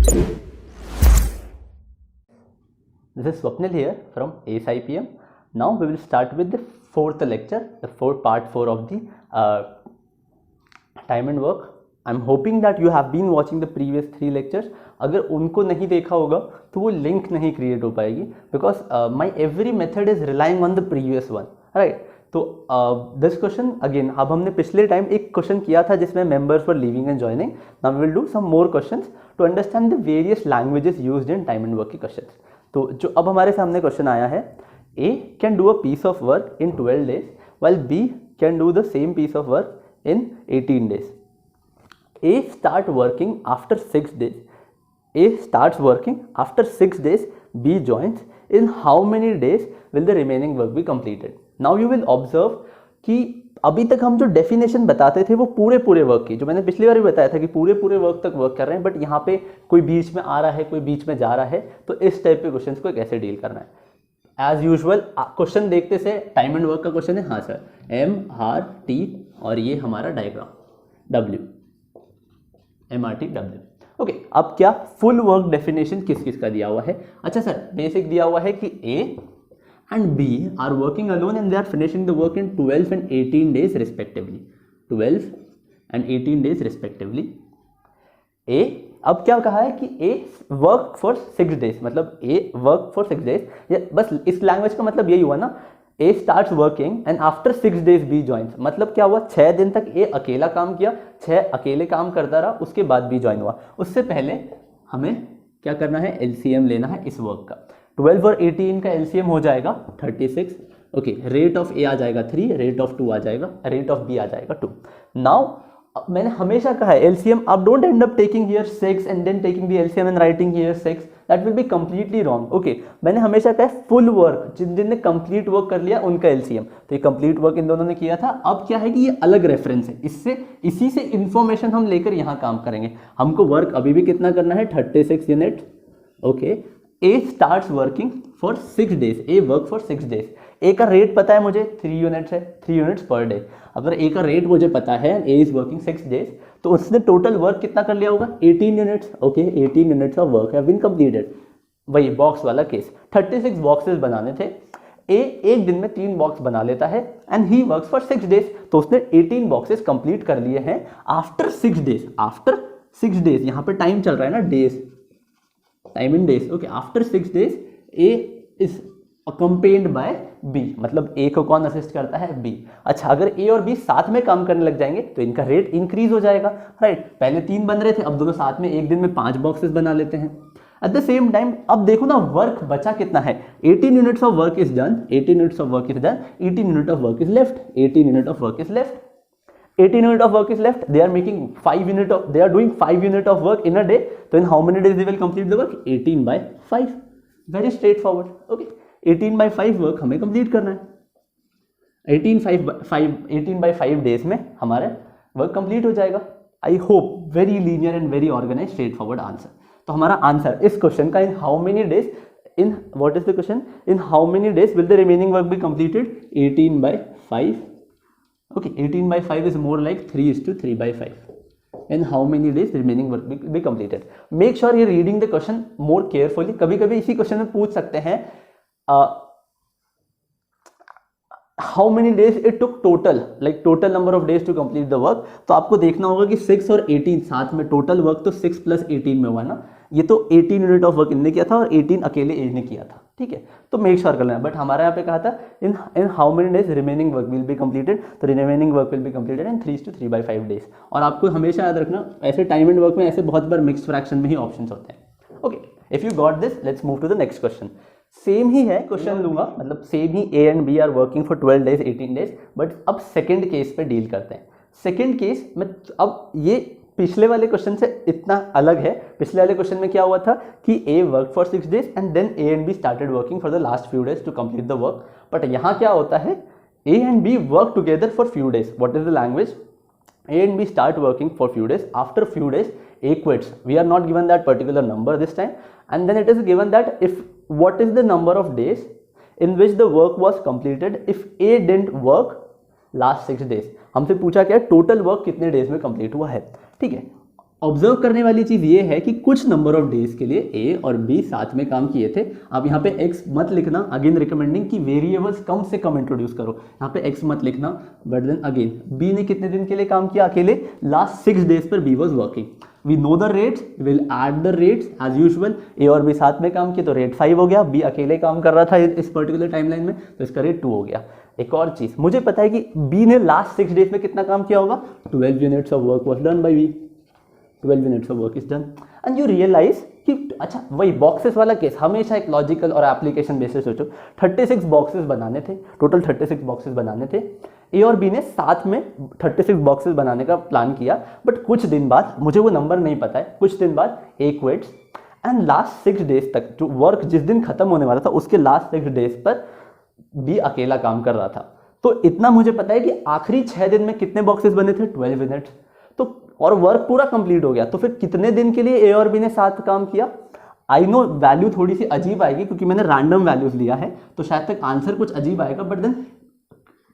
This is Swapnil here from ASIPM. Now we will start with the fourth lecture, the part 4 of the time and work. I'm hoping that you have been watching the previous 3 lectures. अगर उनको नहीं देखा होगा तो वो link नहीं create हो पाएगी, because my every method is relying on the previous one, right. तो दिस क्वेश्चन अगेन, अब हमने पिछले टाइम एक क्वेश्चन किया था जिसमें members were leaving and joining. Now we will do some more questions to understand the various languages used in time and work के questions. तो जो अब हमारे सामने क्वेश्चन आया है, A can do a piece of work in 12 days while B can do the same piece of work in 18 days. A start working after 6 days. A starts working after 6 days. B joins. In how many days will the remaining work be completed? Now you will observe कि अभी तक हम जो definition बताते थे वो पूरे work की, जो मैंने पिछली बार भी बताया था कि पूरे वर्क तक वर्क कर रहे हैं, बट यहाँ पे कोई बीच में आ रहा है, कोई बीच में जा रहा है, तो इस टाइप के क्वेश्चंस को कैसे डील करना है. एज यूजुअल क्वेश्चन देखते से टाइम एंड वर्क का क्वेश्चन है. हाँ सर, MRT और ये हमारा diagram W, MRT W. Okay, अब क्या फुल वर्क डेफिनेशन किस का दिया हुआ है? अच्छा सर, बेसिक दिया हुआ है कि A and B are working alone and they are finishing the work in 12 and 18 days respectively. 12 and 18 days respectively. A, अब क्या कहा है कि A work for 6 days, मतलब A work for 6 days. बस इस लैंग्वेज का मतलब यही हुआ ना, A starts working and after 6 days B joins. मतलब क्या हुआ, 6 दिन तक A अकेला काम किया, 6 अकेले काम करता रहा, उसके बाद B ज्वाइन हुआ. उससे पहले हमें क्या करना है, LCM लेना है इस वर्क का. 12 और 18 का LCM हो जाएगा 36. ओके, रेट ऑफ A आ जाएगा 3, रेट ऑफ 2 आ जाएगा, रेट ऑफ B आ जाएगा 2. नाउ मैंने हमेशा कहा है LCM, आप don't end up taking here 6 and then taking the LCM and writing here 6, that will be completely wrong. Okay, मैंने हमेशा कहा है फुल वर्क, जिनने कंप्लीट वर्क कर लिया उनका LCM. तो ये कंप्लीट वर्क इन दोनों ने किया था. अब क्या है कि ये अलग रेफरेंस है, इसी से इंफॉर्मेशन हम लेकर यहाँ काम करेंगे. हमको वर्क अभी भी कितना करना है, 36 unit. Okay, A starts working for 6 days. A work for 6 days. A का रेट पता है मुझे 3 यूनिट्स है, 3 यूनिट्स पर डे. अगर A का रेट मुझे पता है, A is working 6 days, तो उसने टोटल वर्क कितना कर लिया होगा, 18 units. Okay, 18 units of work have been completed. वही बॉक्स वाला केस, 36 बॉक्सेस बनाने थे. A एक दिन में 3 बॉक्स बना लेता है and he works for 6 days. तो उसने 18 बॉक्सेस कंप्लीट कर लिए हैं आफ्टर 6 days. आफ्टर 6 days, यहाँ पे टाइम चल रहा है ना, days, time in days. Okay, after 6 days A is accompanied by B, मतलब A को कौन असिस्ट करता है, B. अच्छा, अगर A और B साथ में काम करने लग जाएंगे तो इनका रेट इंक्रीज हो जाएगा, राइट. पहले 3 बन रहे थे, अब दोनों साथ में एक दिन में 5 बॉक्सेस बना लेते हैं. एट द सेम टाइम अब देखो ना, वर्क बचा कितना है, 18 units of work is done, 18 units of work is done, 18 unit of work is left, 18 unit of work is left. 18 unit of work is left. They are making 5 unit of, they are doing 5 unit of work in a day. So in how many days they will complete the work? 18 by 5. Very straightforward. Okay, 18 by 5 work हमें complete करना है. 18 by 5 days में हमारा work complete हो जाएगा. I hope very linear and very organized, straightforward answer. तो हमारा answer इस क्वेश्चन का, in how many days, in what is the question? In how many days will the remaining work be completed? 18 by 5. Okay, 18 by 5 is more like 3:3 by 5. And how many days the remaining work be completed? Make sure you're reading the question more carefully. कभी इसी question में पूछ सकते हैं how many days it took total, like total number of days to complete the work. तो आपको देखना होगा कि 6 और 18 साथ में, टोटल वर्क तो 6 + 18 में हुआ ना. ये तो 18 यूनिट ऑफ वर्क इनने किया था और 18 अकेले ए ने किया था, ठीक है. तो मेक श्योर कर लेना. बट हमारे यहाँ पे कहा था in how many days remaining work will be completed. तो remaining work will be completed in 3:3 by 5 days. और आपको हमेशा याद रखना, ऐसे टाइम एंड वर्क में ऐसे बहुत बार मिक्स्ड फ्रैक्शन में ही ऑप्शंस होते हैं. Okay, if you got this, let's move to the next question. Same ही है क्वेश्चन लूंगा, मतलब सेम ही A and B are working for 12 days 18 days. But अब सेकेंड केस पे डील करते हैं. सेकेंड केस में अब ये पिछले वाले क्वेश्चन से इतना अलग है. पिछले वाले क्वेश्चन में क्या हुआ था कि A work for 6 days and then A and B started working for the last few days to complete the work. But यहाँ क्या होता है, A and B work together for few days. What is the language? A and B start working for few days. After few days, A quits. We are not given that particular number this time, and then it is given that if what is the number of days in which the work was completed if A didn't work last 6 days. हमसे पूछा क्या है, total work कितने days में complete हुआ है, ठीक है. ऑब्जर्व करने वाली चीज़ ये है कि कुछ नंबर ऑफ डेज के लिए ए और बी साथ में काम किए थे। आप यहाँ पे एक्स मत लिखना, अगेन रिकमेंडिंग कि वेरिएबल्स कम से कम इंट्रोड्यूस करो, यहाँ पे एक्स मत लिखना। बट देन अगेन बी ने कितने दिन के लिए काम किया अकेले? लास्ट 6 डेज पर B was working. We know the rates, will add the rates as usual. A और बी साथ में काम किए तो रेट 5 हो गया, बी अकेले काम कर रहा था इस पर्टिकुलर टाइमलाइन में तो इसका रेट 2 हो गया। एक और चीज़ मुझे पता है कि बी ने लास्ट 6 डेज में कितना काम किया होगा? 12 units of work was done by B. 12 units of work is done and you realise कि अच्छा वही बॉक्सेस वाला केस, हमेशा एक लॉजिकल और एप्लीकेशन बेसिस सोचो। 36 बॉक्सेस बनाने थे, टोटल 36 बॉक्सेस बनाने थे। ए और बी ने साथ में 36 बॉक्सेस बनाने का प्लान किया, बट कुछ दिन बाद, मुझे वो नंबर नहीं पता है, कुछ दिन बाद ए क्विट्स एंड लास्ट 6 डेज तक जो वर्क जिस दिन खत्म होने वाला था उसके लास्ट 6 डेज पर बी अकेला काम कर रहा था। तो इतना मुझे पता है कि आखिरी 6 दिन में कितने बॉक्सेस बने थे? 12 यूनिट्स। तो और वर्क पूरा कंप्लीट हो गया। तो फिर कितने दिन के लिए ए और बी ने साथ काम किया? आई नो वैल्यू थोड़ी सी अजीब आएगी क्योंकि मैंने रैंडम वैल्यूज लिया है, तो शायद तक आंसर कुछ अजीब आएगा, बट देन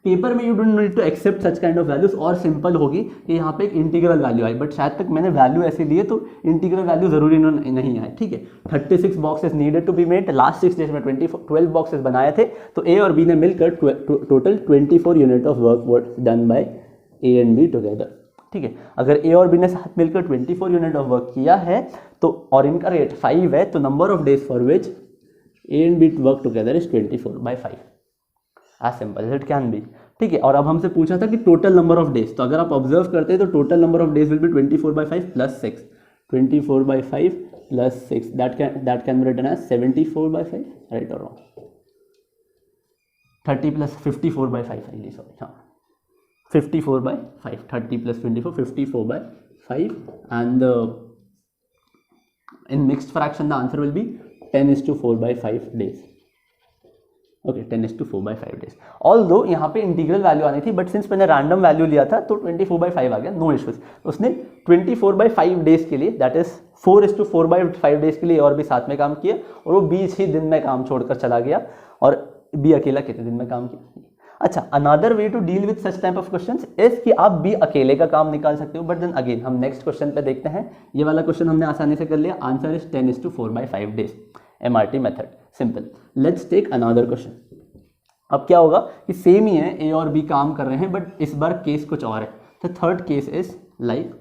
पेपर में you don't need to accept such kind of values. और सिंपल होगी कि यहाँ पे एक इंटीग्रल वैल्यू आई, बट शायद तक मैंने वैल्यू ऐसे लिए तो इंटीग्रल वैल्यू जरूरी नहीं आए, ठीक है। 36 boxes needed to be made, last 6 days में 12 बॉक्सेस बनाए थे, तो ए और बी ने मिलकर total 24 unit of work done by A and be together, ठीक है। अगर ए और बी ने साथ मिलकर 24 यूनिट ऑफ वर्क किया है तो और इनका रेट 5 है, तो number of days for which A and B work together is 24/5, as simple as it can be, ठीक है। और अब हमसे पूछा था कि टोटल नंबर ऑफ डेज, तो अगर आप ऑब्जर्व करते हैं तो total number of days will be 24/5 plus 6, 24/5 plus 6, that can be written as 74/5, right और रॉन्ग? 30 प्लस 54/5 आएगी, सॉरी, हाँ 54/5, 30 plus 24, 54/5, and in mixed fraction the answer will be 10:4/5 days. Okay, 10:4/5 days. Although यहाँ पे integral value आनी थी, but since मैंने random value लिया था तो 24/5 आ गया, नो इश्यूज। उसने 24/5 डेज के लिए, दैट इज 4:4/5 डेज के लिए और भी साथ में काम किया, और वो 20 ही दिन में काम छोड़कर चला गया, और बी अकेला कितने दिन में काम किया? अच्छा, another way to deal with such type of questions is कि आप बी अकेले का काम निकाल सकते हो, बट देन अगेन हम नेक्स्ट क्वेश्चन पे देखते हैं। ये वाला क्वेश्चन हमने आसानी से कर लिया, answer is 10:4/5 days, MRT method, simple. Let's take another question. अब क्या होगा कि सेम ही है, ए और बी काम कर रहे हैं, बट इस बार केस कुछ और है। The third case is like,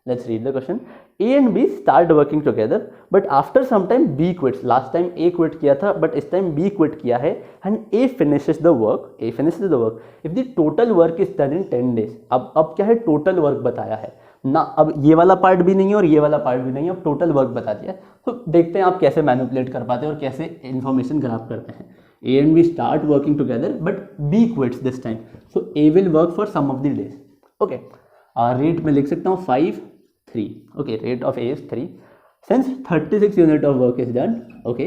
let's read the question. A and B start working together, but after some time B quits. Last time A quit किया था, but इस time B quit किया है, and A finishes the work. A finishes the work. If the total work is done in 10 days. अब क्या है, total work बताया है ना, अब ये वाला पार्ट भी नहीं है और ये वाला पार्ट भी नहीं है, अब टोटल वर्क बता दिया। तो देखते हैं आप कैसे मैनिपुलेट कर पाते हैं और कैसे इन्फॉर्मेशन ग्रैब करते हैं। A and B start working together, but B quits this time. So A will work for some of the days. Okay. Rate में लिख सकता हूँ 5, 3. Okay, rate of A is 3. Since 36 unit of work is done, okay,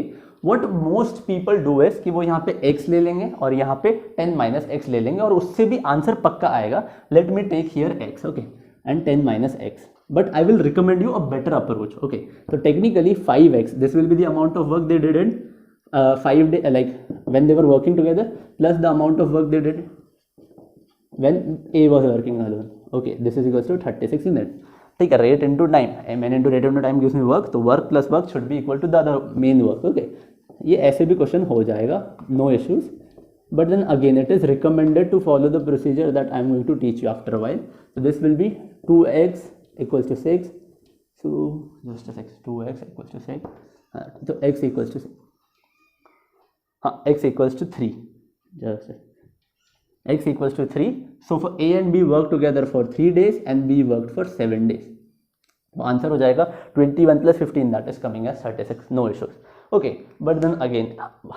what most people do is कि वो यहाँ पे x ले लेंगे और यहाँ पे 10 minus x ले लेंगे, और उससे भी आंसर पक्का आएगा। Let me take here x, okay, and 10 minus x. But I will recommend you a better approach, okay. So technically 5x, this will be the amount of work they did in 5 days, like when they were working together, plus the amount of work they did when A was working alone. Okay, this is equals to 36 units. ठीक है, rate into time, mn into rate into time gives me work, तो work plus work should be equal to the other main work. Okay, ये ऐसे भी question हो जाएगा, no issues, but then again it is recommended to follow the procedure that I am going to teach you after a while. So this will be 2x equals to 6, so just a 2x equals to 6, तो x equals to 6, हाँ x equals to 3, just x equals to 3. So for A and B work together for 3 days and B worked for 7 days. तो answer हो जाएगा 21 plus 15, that is coming as 36, no issues. Okay, but then again,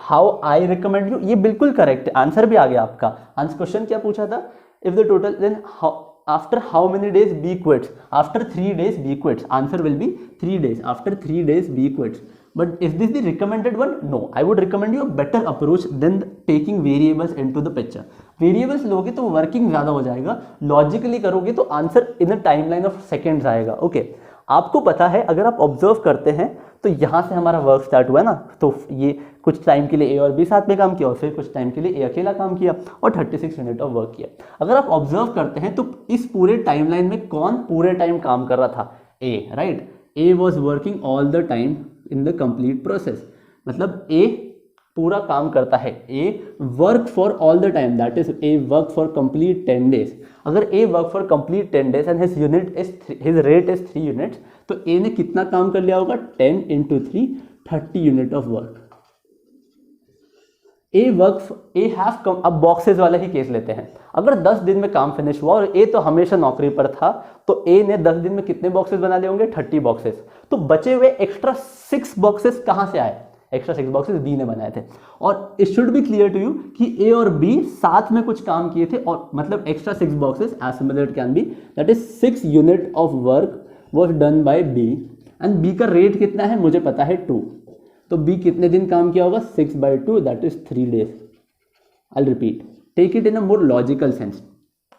how I recommend you, ये बिल्कुल correct है, answer भी आ गया आपका। Answer question क्या पूछा था? If the total, then how, after how many days B quits? After 3 days B quits. Answer will be 3 days. After 3 days B quits. But is this the recommended one? No, I would recommend you a better approach than taking variables into the picture. Variables लोगे तो working ज़्यादा हो जाएगा, logically करोगे तो answer in a timeline of seconds आएगा। Okay, आपको पता है, अगर आप ऑब्जर्व करते हैं तो यहाँ से हमारा वर्क स्टार्ट हुआ ना, तो ये कुछ टाइम के लिए ए और बी साथ में काम किया और फिर कुछ टाइम के लिए ए अकेला काम किया और 36 यूनिट ऑफ वर्क किया। अगर आप ऑब्जर्व करते हैं तो इस पूरे टाइमलाइन में कौन पूरे टाइम काम कर रहा था? A, right? A was working all the time in the complete process. मतलब A पूरा काम करता है, A work for all the time, that is A work for complete 10 days. अगर A work for complete 10 days and his rate is 3 units, तो A ने कितना काम कर लिया होगा? 10 into 3, 30 unit of work. अब बॉक्सेस वाला ही केस लेते हैं. अगर 10 दिन में काम फिनिश हुआ और ए तो हमेशा नौकरी पर था, तो ए ने 10 दिन में कितने बॉक्सेस बना लिए होंगे? 30 बॉक्सेस. तो बचे हुए एक्स्ट्रा 6 बॉक्सेस कहां से आए? एक्स्ट्रा 6 बॉक्सेस बी ने बनाए थे. और it should be clear to you कि ए और बी साथ में कुछ काम किए थे, और मतलब extra 6 boxes as similar it can be, that is 6 unit of work was done by B, and B का रेट कितना है मुझे पता है 2. तो B कितने दिन काम किया होगा? 6/2, that is 3 days. I repeat, take it in a more logical sense.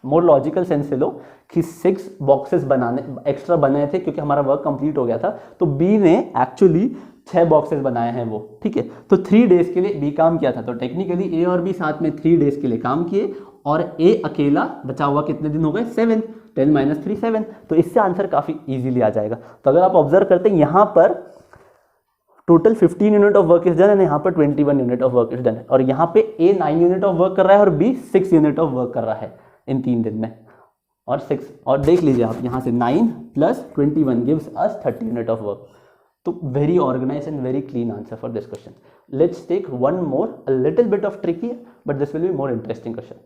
More logical sense से लो कि 6 बॉक्सेस बनाने एक्स्ट्रा बनाए थे क्योंकि हमारा वर्क कंप्लीट हो गया था, तो B ने एक्चुअली 6 बॉक्सेस बनाए हैं वो, ठीक है. तो 3 days के लिए B काम किया था, तो टेक्निकली A और B साथ में 3 days के लिए काम किए, और A अकेला बचा हुआ कितने दिन हो गए? 7. 10 - 3 7. तो इससे आंसर काफी इजीली आ जाएगा. तो अगर आप ऑब्जर्व करते हैं यहाँ पर total 15 unit of work is done, and यहाँ पर 21 unit of work is done, और यहाँ पे A 9 यूनिट ऑफ वर्क कर रहा है और B 6 यूनिट ऑफ वर्क कर रहा है इन 3 दिन में, और 6, और देख लीजिए आप यहाँ से 9 + 21 gives us 30 unit of work. तो very organise and very clean answer for this question. Let's take one more, a little bit of tricky, but this will be more interesting question.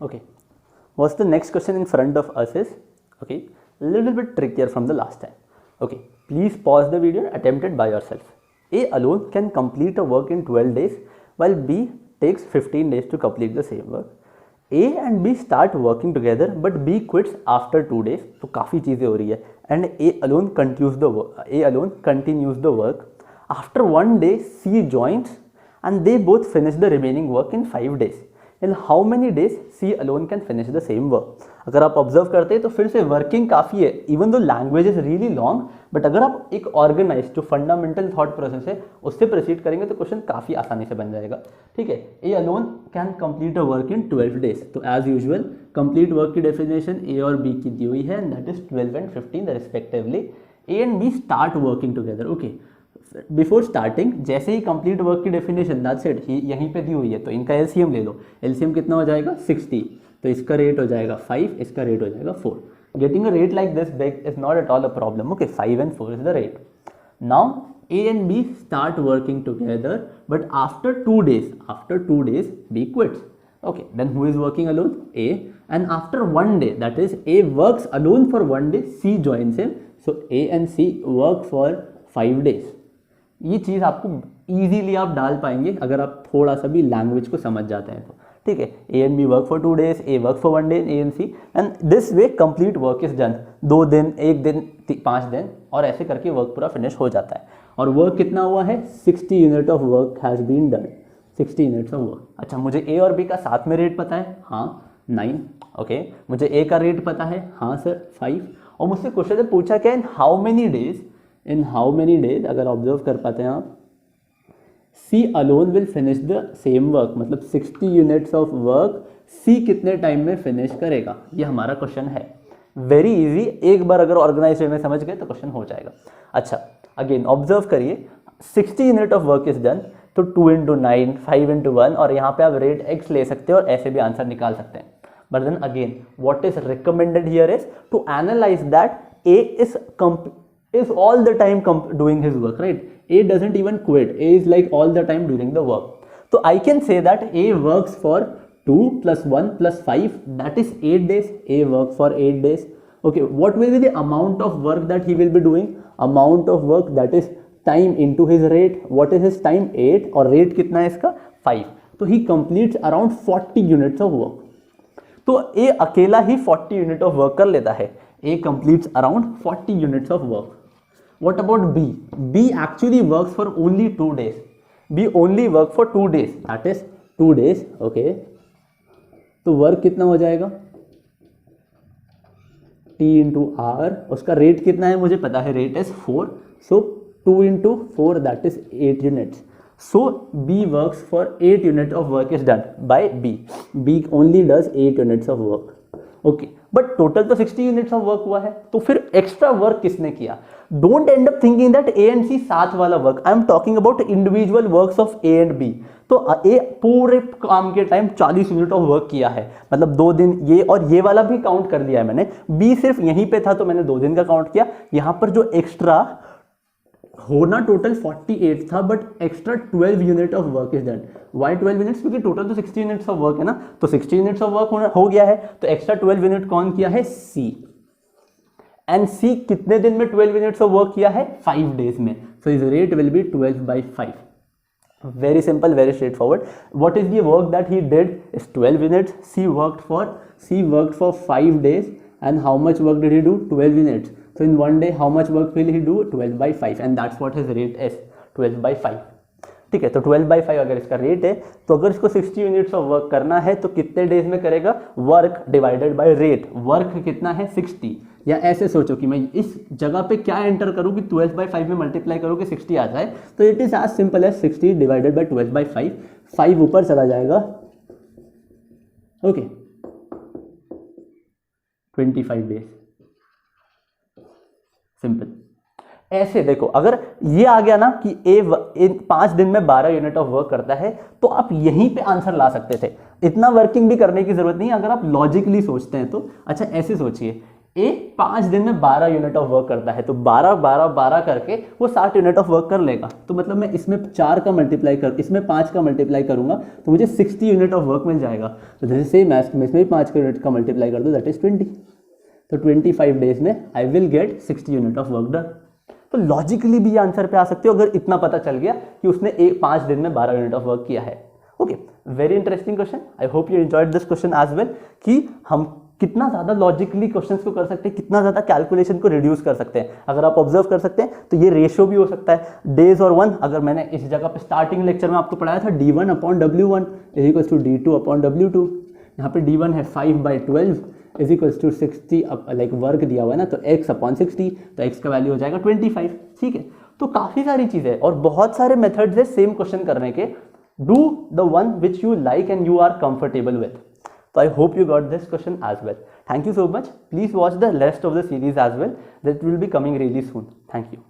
Okay, what's the next question in front of us is, okay, a little bit trickier from the last time. Okay, please pause the video, attempt it by yourself. A alone can complete a work in 12 days while B takes 15 days to complete the same work. A and B start working together but B quits after 2 days. तो काफ़ी चीज़ें हो रही है. And A alone continues the work. After 1 day C joins and they both finish the remaining work in 5 days. In how many days C alone can finish the same work? अगर आप observe करते हैं तो फिर से working काफ़ी है, even though language is really long, but अगर आप एक ऑर्गेनाइज जो फंडामेंटल थॉट प्रोसेस है उससे प्रोसीड करेंगे तो क्वेश्चन काफ़ी आसानी से बन जाएगा. ठीक है, A alone can complete a work in 12 days. तो एज यूजुअल कंप्लीट वर्क की डेफिनेशन ए और बी की दी हुई है, and that is 12 and 15 respectively. A and B start working together. Okay, before starting जैसे ही कंप्लीट वर्क की डेफिनेशन दैट्स इट यहीं पे दी हुई है, तो इनका एलसीएम ले लो. एलसीएम कितना हो जाएगा? 60. तो इसका रेट हो जाएगा 5, इसका रेट हो जाएगा 4. Getting a rate like this big is not at all a problem. Okay, 5 and 4 is the rate. Now A and B start working together, but after 2 days B quits. Okay, then who is working alone? A. And after 1 day, that is A works alone for 1 day, C joins him. So A and C work for 5 days. ये चीज़ आपको easily आप डाल पाएंगे अगर आप थोड़ा सा भी लैंग्वेज को समझ जाते हैं तो. ठीक है, A and B work for 2 days, A work for 1 day, A and C, and this way complete work is done. 2 दिन, 1 दिन, 5 दिन, और ऐसे करके वर्क पूरा फिनिश हो जाता है. और वर्क कितना हुआ है? 60 unit of work has been done. 60 units of work. अच्छा, मुझे ए और बी का साथ में रेट पता है. हाँ, 9. ओके, मुझे ए का रेट पता है. हाँ सर, 5. और मुझसे क्वेश्चन ने पूछा क्या? इन हाउ मेनी डेज अगर ऑब्जर्व कर पाते हैं आप, C alone will finish the same work, मतलब 60 यूनिट्स ऑफ वर्क C कितने टाइम में फिनिश करेगा, ये हमारा क्वेश्चन है. वेरी इजी, एक बार अगर ऑर्गेनाइज वे में समझ गए तो क्वेश्चन हो जाएगा. अच्छा, अगेन ऑब्जर्व करिए, 60 unit of work is done, तो 2 into 9, 5 into 1, और यहाँ पे आप रेट x ले सकते हो और ऐसे भी आंसर निकाल सकते हैं. But then again what is recommended here is to analyse that A is all the time doing his work, right? A doesn't even quit. A is like all the time during the work. So I can say that A works for 2 + 1 + 5, that is 8 days. A works for 8 days. Okay, what will be the amount of work that he will be doing? Amount of work, that is time into his rate. What is his time? 8, और rate कितना है इसका? 5. तो he completes around 40 units of work. तो A अकेला ही 40 unit of work कर लेता है. A completes around 40 units of work. What about B? B actually works for only 2 days. B only work for 2 days. That is 2 days. Okay. तो work कितना हो जाएगा? T into R. उसका rate कितना है मुझे पता है, rate is 4. So 2 into 4, that is 8 units. So B works for 8 unit of work is done by B. B only does 8 units of work. Okay, but total तो 60 units of work हुआ है, तो फिर एक्स्ट्रा वर्क किसने किया? Don't end up thinking that A and C साथ वाला work, I am talking about individual works of A and B. तो ए पूरे काम के टाइम 40 यूनिट ऑफ वर्क किया है, मतलब 2 दिन ये, और ये वाला भी काउंट कर लिया है मैंने। बी सिर्फ यहीं पे था तो मैंने 2 दिन का काउंट किया। यहां पर जो एक्स्ट्रा होना टोटल 48 था, but extra 12 unit of work is done. Why 12 units? क्योंकि टोटल तो 60 यूनिट्स ऑफ वर्क है ना, तो 60 यूनिट्स ऑफ वर्क हो गया है, तो एक्स्ट्रा 12 यूनिट कौन किया है? सी। एंड सी कितने दिन में 12 यूनिट्स ऑफ वर्क किया है? 5 डेज में। So is rate will be 12/5। Very simple, very straightforward. What is the work that he did? Is 12 units. C worked for 5 days, and how much work did he do? 12 units. So in one day, how much work will he do? 12/5, and that's what his rate is, 12/5. ठीक है, तो 12/5 अगर इसका rate है, तो अगर इसको 60 units of work करना है तो कितने डेज में करेगा? Work divided by rate. Work कितना है? 60। या ऐसे सोचो कि मैं इस जगह पे क्या एंटर करूँ कि 12/5 में मल्टीप्लाई करूँ कि 60 आ जाए, तो it is as simple as 60 divided by 12/5। 5 ऊपर चला जाएगा, ओके, 25 डेज। सिंपल। ऐसे देखो, अगर ये आ गया ना कि ए 5 दिन में 12 यूनिट ऑफ वर्क करता है, तो आप यहीं पे आंसर ला सकते थे, इतना वर्किंग भी करने की जरूरत नहीं अगर आप लॉजिकली सोचते हैं तो। अच्छा ऐसे सोचिए, ए 5 दिन में 12 यूनिट ऑफ वर्क करता है, तो 12 12 12 करके वो 60 यूनिट ऑफ वर्क कर लेगा। तो मतलब मैं इसमें 4 का मल्टीप्लाई कर, इसमें 5 का मल्टीप्लाई करूंगा तो मुझे 60 यूनिट ऑफ वर्क मिल जाएगा। तो जैसे सेम इसमें भी 5 का यूनिट का मल्टीप्लाई कर दो, दैट इज 20। तो 25 डेज में I will get 60 unit of work done. तो लॉजिकली भी आंसर पे आ सकते हो अगर इतना पता चल गया कि उसने 5 दिन में 12 यूनिट ऑफ वर्क किया है। Okay, very interesting question. I hope you enjoyed this question as well, कि हम कितना ज़्यादा लॉजिकली क्वेश्चंस को कर सकते हैं, कितना ज़्यादा कैलकुलेशन को रिड्यूस कर सकते हैं। अगर आप ऑब्जर्व कर सकते हैं तो ये रेशियो भी हो सकता है डेज और 1। अगर मैंने इस जगह पे स्टार्टिंग लेक्चर में आपको पढ़ाया था d1/w1 is equals to d2/w2। यहाँ पे d1 है 5/12 is equals to 60, like work दिया हुआ है ना, तो x/60, तो x का वैल्यू हो जाएगा 25। ठीक है, तो काफ़ी सारी चीज़ें और बहुत सारे मेथड्स है सेम क्वेश्चन करने के। Do the one which you like and you are comfortable with. So I hope you got this question as well. Thank you so much. Please watch the rest of the series as well. That will be coming really soon. Thank you.